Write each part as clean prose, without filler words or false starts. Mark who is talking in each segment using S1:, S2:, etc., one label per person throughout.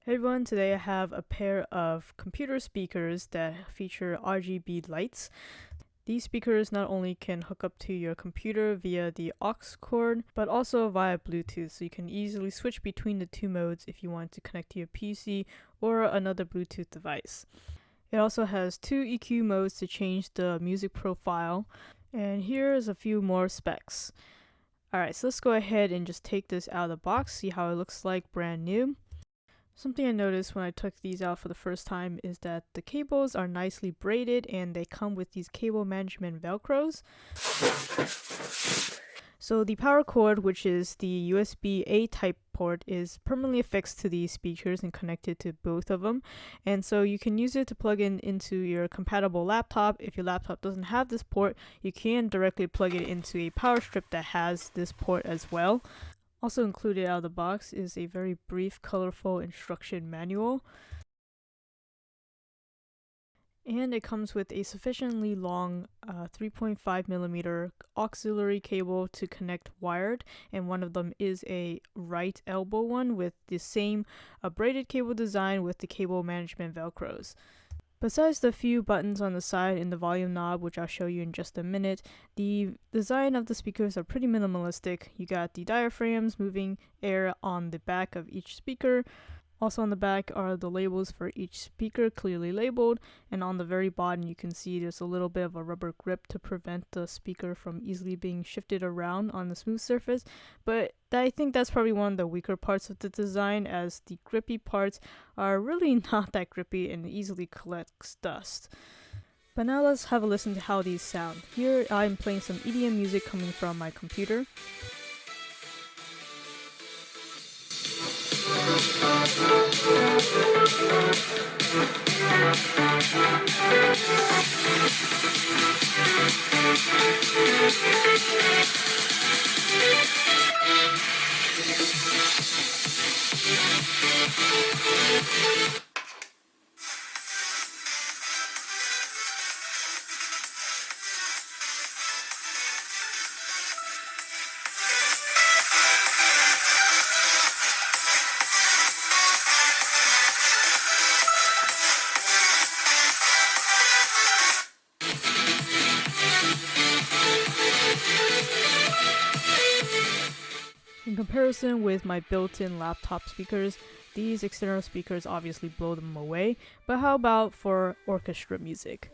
S1: Hey everyone, today I have a pair of computer speakers that feature RGB lights. These speakers not only can hook up to your computer via the aux cord, but also via Bluetooth, so you can easily switch between the two modes if you want to connect to your PC or another Bluetooth device. It also has two EQ modes to change the music profile, and here's a few more specs. Alright, so let's go ahead and just take this out of the box, see how it looks like brand new. Something I noticed when I took these out for the first time is that the cables are nicely braided and they come with these cable management velcros. So the power cord, which is the USB-A type port, is permanently affixed to these speakers and connected to both of them. And so you can use it to plug into your compatible laptop. If your laptop doesn't have this port, you can directly plug it into a power strip that has this port as well. Also included out of the box is a very brief, colorful instruction manual. And it comes with a sufficiently long 3.5mm auxiliary cable to connect wired, and one of them is a right elbow one with the same braided cable design with the cable management velcros. Besides the few buttons on the side and the volume knob, which I'll show you in just a minute, the design of the speakers are pretty minimalistic. You got the diaphragms moving air on the back of each speaker. Also on the back are the labels for each speaker clearly labeled, and on the very bottom you can see there's a little bit of a rubber grip to prevent the speaker from easily being shifted around on the smooth surface. But I think that's probably one of the weaker parts of the design, as the grippy parts are really not that grippy and easily collects dust. But now let's have a listen to how these sound. Here I'm playing some EDM music coming from my computer. In comparison with my built-in laptop speakers, these external speakers obviously blow them away, but how about for orchestra music?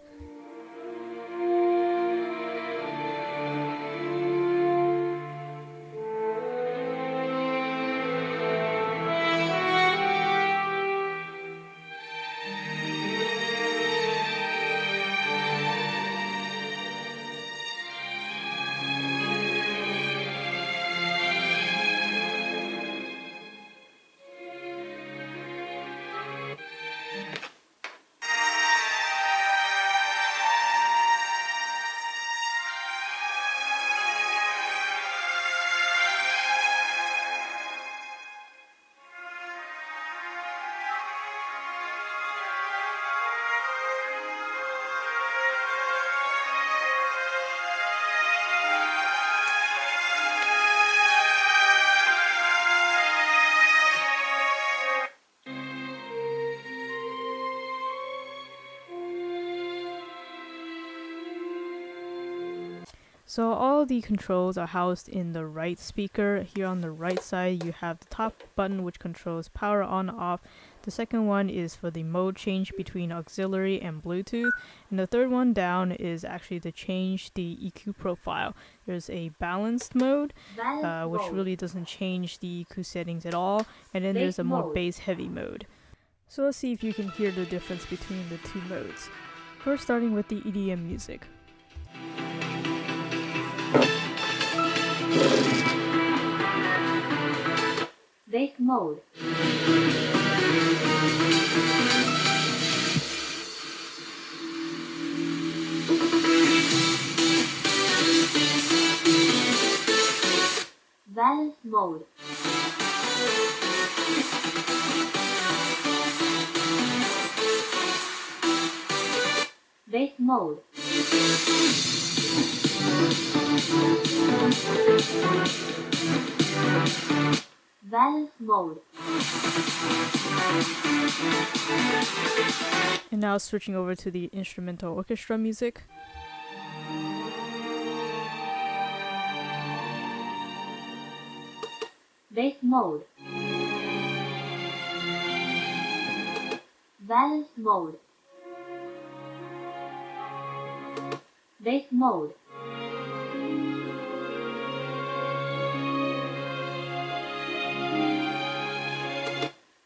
S1: So all the controls are housed in the right speaker. Here on the right side you have the top button, which controls power on and off. The second one is for the mode change between auxiliary and Bluetooth. And the third one down is actually to change the EQ profile. There's a balanced mode, which really doesn't change the EQ settings at all. And then there's a more bass heavy mode. So let's see if you can hear the difference between the two modes. First, starting with the EDM music.
S2: Bass mode. Balance mode. Bass mode. Balance mode.
S1: And now switching over to the instrumental orchestra music.
S2: Bass mode. Balance mode. Bass mode.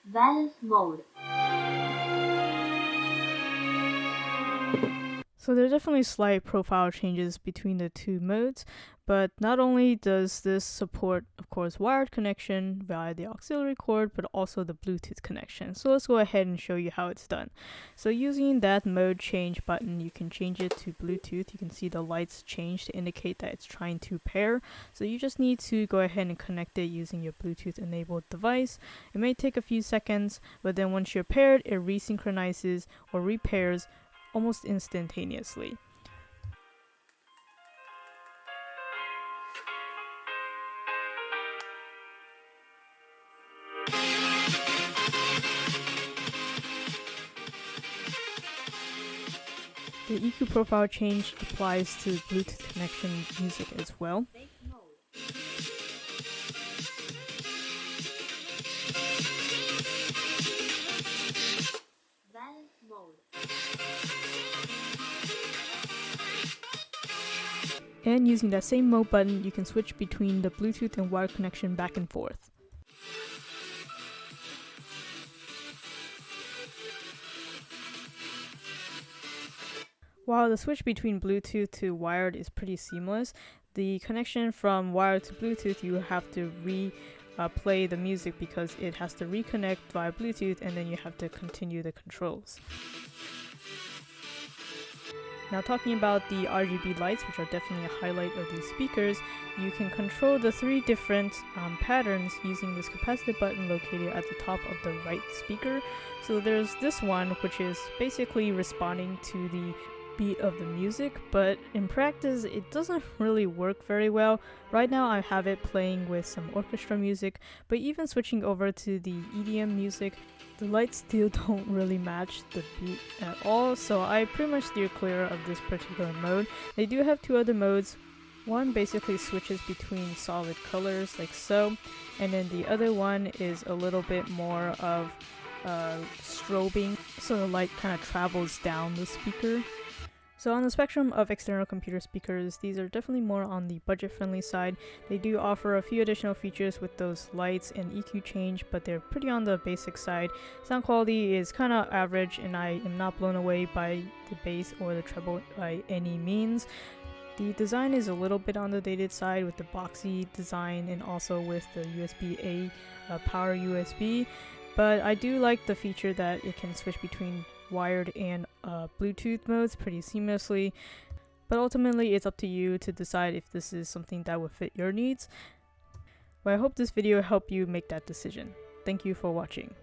S2: Balance mode.
S1: So there are definitely slight profile changes between the two modes, but not only does this support, of course, wired connection via the auxiliary cord, but also the Bluetooth connection. So let's go ahead and show you how it's done. So using that mode change button, you can change it to Bluetooth. You can see the lights change to indicate that it's trying to pair. So you just need to go ahead and connect it using your Bluetooth enabled device. It may take a few seconds, but then once you're paired, it resynchronizes or repairs almost instantaneously. The EQ profile change applies to Bluetooth connection music as well.
S2: Bass mode. Balance mode.
S1: And using that same mode button, you can switch between the Bluetooth and wired connection back and forth. While the switch between Bluetooth to wired is pretty seamless, the connection from wired to Bluetooth, you have to play the music because it has to reconnect via Bluetooth, and then you have to continue the controls. Now talking about the RGB lights, which are definitely a highlight of these speakers, you can control the three different patterns using this capacitive button located at the top of the right speaker. So there's this one, which is basically responding to the beat of the music, but in practice it doesn't really work very well. Right now I have it playing with some orchestra music, but even switching over to the EDM music, the lights still don't really match the beat at all, so I pretty much steer clear of this particular mode. They do have two other modes. One basically switches between solid colors like so, and then the other one is a little bit more of strobing, so the light kind of travels down the speaker. So on the spectrum of external computer speakers, these are definitely more on the budget-friendly side. They do offer a few additional features with those lights and EQ change, but they're pretty on the basic side. Sound quality is kind of average, and I am not blown away by the bass or the treble by any means. The design is a little bit on the dated side with the boxy design and also with the USB-A power USB, but I do like the feature that it can switch between wired and Bluetooth modes pretty seamlessly, but ultimately it's up to you to decide if this is something that would fit your needs. But I hope this video helped you make that decision. Thank you for watching.